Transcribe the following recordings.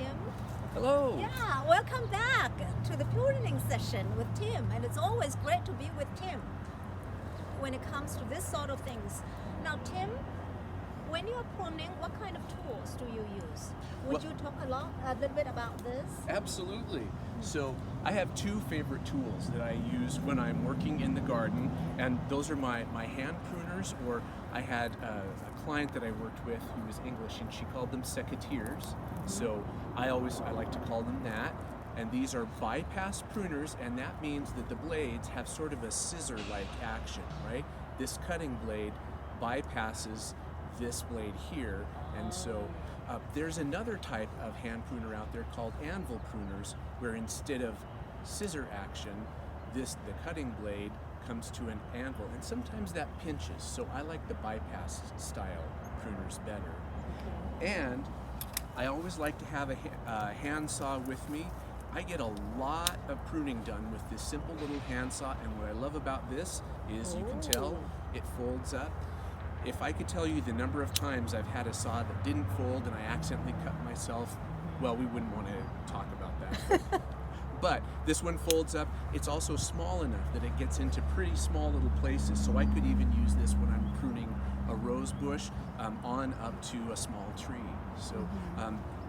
Tim. Hello. Yeah, welcome back to the pruning session with Tim, and it's always great to be with Tim when it comes to this sort of things. Now, Tim, when you're pruning, what kind of tools do you use? Would you talk a little bit about this? Absolutely. So I have two favorite tools that I use when I'm working in the garden, and those are my hand pruners, or I had a client that I worked with who was English, and she called them secateurs. So I like to call them that. And these are bypass pruners, and that means that the blades have sort of a scissor-like action, right? This cutting blade bypasses this blade here, and so there's another type of hand pruner out there called anvil pruners, where instead of scissor action, the cutting blade comes to an anvil, and sometimes that pinches, so I like the bypass style pruners better. And I always like to have a hand saw with me. I get a lot of pruning done with this simple little hand saw, and what I love about this is you can tell it folds up. If I could tell you the number of times I've had a saw that didn't fold and I accidentally cut myself, well, we wouldn't want to talk about that. But this one folds up. It's also small enough that it gets into pretty small little places, so I could even use this when I'm pruning a rose bush on up to a small tree. So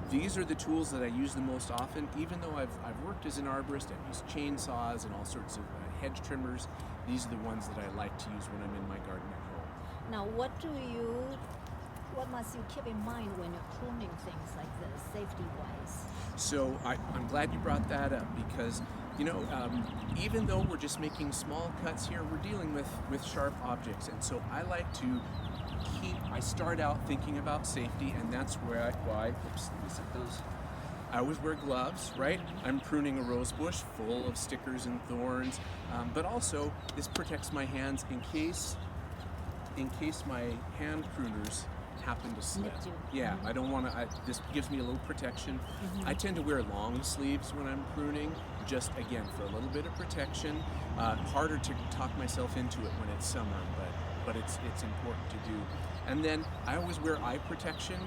these are the tools that I use the most often. Even though I've worked as an arborist, I've used chainsaws and all sorts of hedge trimmers. These are the ones that I like to use when I'm in my garden at home. Now, what must you keep in mind when you're pruning things like this, safety-wise? So I'm glad you brought that up, because even though we're just making small cuts here, we're dealing with sharp objects, and so I like to I start out thinking about safety, and that's why I always wear gloves, right? I'm pruning a rose bush full of stickers and thorns, but also this protects my hands in case my hand pruners happen to slip. Yeah, I don't want to, this gives me a little protection. I tend to wear long sleeves when I'm pruning, just again for a little bit of protection. Harder to talk myself into it when it's summer, but it's important to do. And then I always wear eye protection.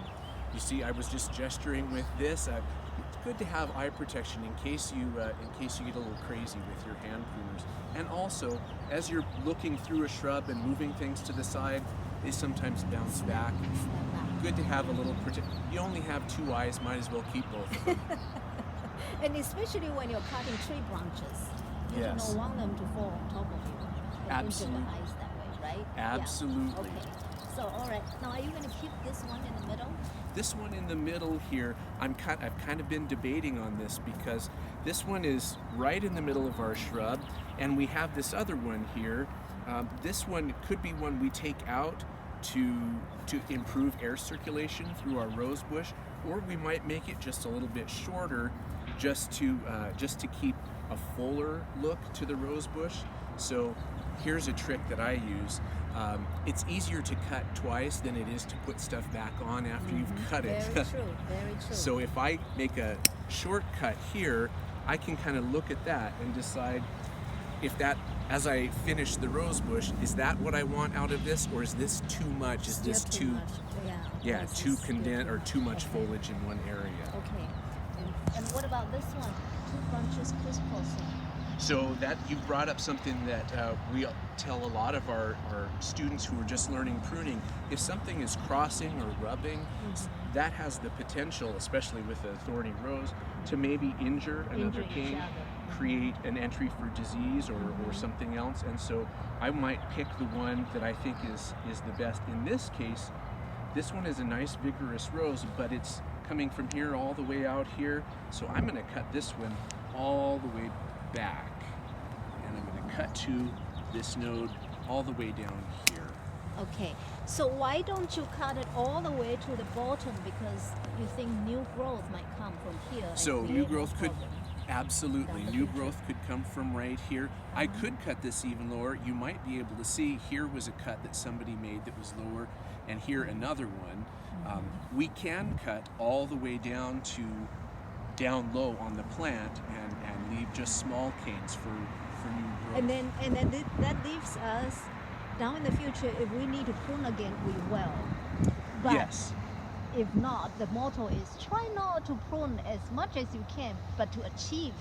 You see, I was just gesturing with this. It's good to have eye protection in case you get a little crazy with your hand pruners. And also, as you're looking through a shrub and moving things to the side, they sometimes bounce back. Good to have a little protection. You only have two eyes, might as well keep both of them. And especially when you're cutting tree branches, you don't want them to fall on top of you. Absolutely. Into the eyes that way, right? Absolutely. Yeah. Okay. So, all right. Now, are you going to keep this one in the middle? This one in the middle here, I've kind of been debating on this, because this one is right in the middle of our shrub, and we have this other one here. This one could be one we take out to improve air circulation through our rose bush, or we might make it just a little bit shorter, just to keep a fuller look to the rose bush. So here's a trick that I use. It's easier to cut twice than it is to put stuff back on after you've cut it. Very true, very true. So if I make a shortcut here, I can kind of look at that and decide if that, as I finish the rose bush, is that what I want out of this, or is this too much? Is this too much? Yeah, too condensed or too much foliage in one area? Okay. And what about this one? 2 branches crisscrossing. So that you brought up something that we tell a lot of our students who are just learning pruning. If something is crossing or rubbing, that has the potential, especially with a thorny rose, to maybe injure another cane, create an entry for disease or something else. And so I might pick the one that I think is the best. In this case, this one is a nice vigorous rose, but it's coming from here all the way out here. So I'm going to cut this one all the way back, and I'm going to cut to this node all the way down here. Okay, so why don't you cut it all the way to the bottom, because you think new growth might come from here? So new growth could, absolutely, new growth could come from right here. I could cut this even lower. You might be able to see here was a cut that somebody made that was lower, and here another one. We can cut all the way down down low on the plant and leave just small canes for new growth. And then that leaves us down in the future, if we need to prune again, we will. But yes. If not, the motto is try not to prune as much as you can, but to achieve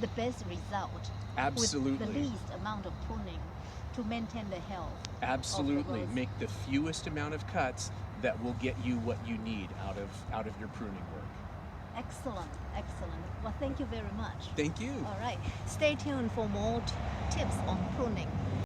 the best result Absolutely. with the least amount of pruning to maintain the health. Absolutely. Of the Make the fewest amount of cuts that will get you what you need out of your pruning work. Excellent, excellent. Well, thank you very much. Thank you. All right, stay tuned for more tips on pruning.